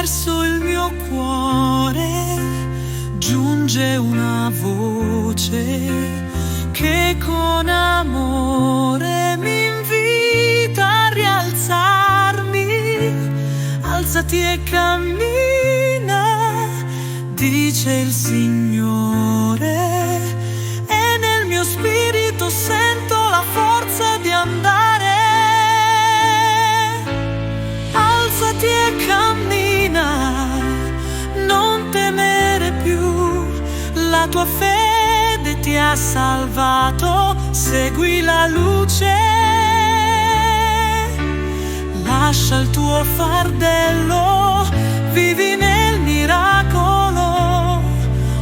verso il mio cuore giunge una voce che con amore mi invita a rialzarmi. Alzati e cammina, dice il Signore, e nel mio spirito sento la forza di andare. Alzati e cammina, non temere più, la tua fede ti ha salvato, segui la luce. Lascia il tuo fardello, vivi nel miracolo.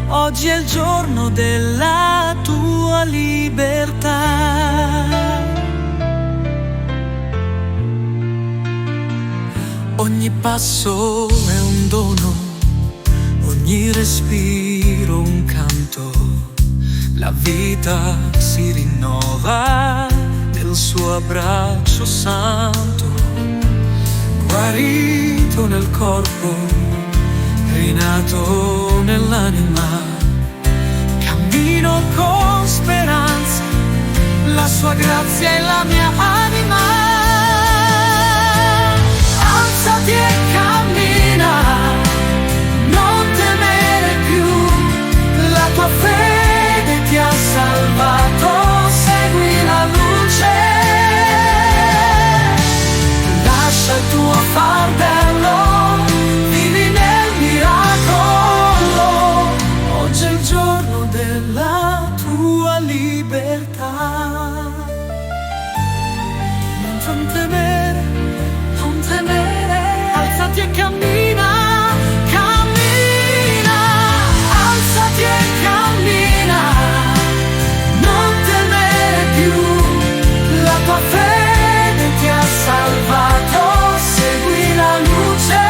Oggi è il giorno della tua libertà. Ogni passo è un dono, ogni respiro un canto. La vita si rinnova nel suo abbraccio santo. Guarito nel corpo, rinato nell'anima, cammino con speranza, la sua grazia è la mia anima. Alzati e cammina, non temere più, la tua fede ti ha salvato, segui la luce. Lascia il tuo fardello, vivi nel miracolo. Oggi è il giorno della tua libertà. Non temere, non temere, alzati e cammina, cammina. Alzati e cammina, non temere più, la tua fede ti ha salvato, segui la luce.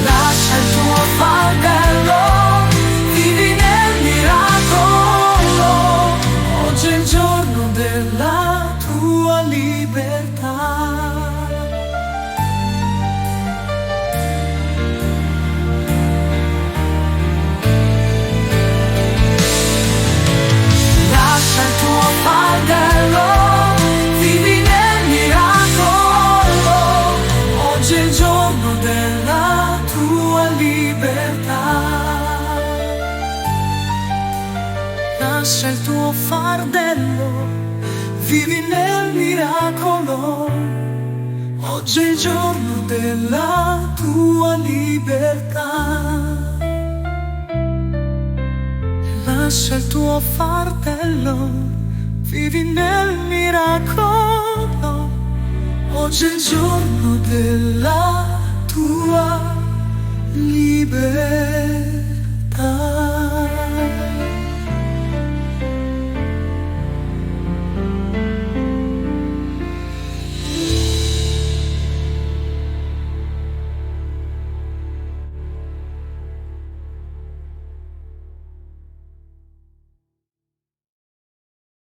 Lascia il tuo fardello, vivi nel miracolo. Oggi è il giorno della tua libertà. Lascia il tuo fardello, vivi nel miracolo. Oggi è il giorno della tua libertà. Lascia il tuo fardello, vivi nel miracolo. Oggi è il giorno della tua libertà. Lascia il tuo fardello, vivi nel miracolo. Oggi è il giorno della tua libertà.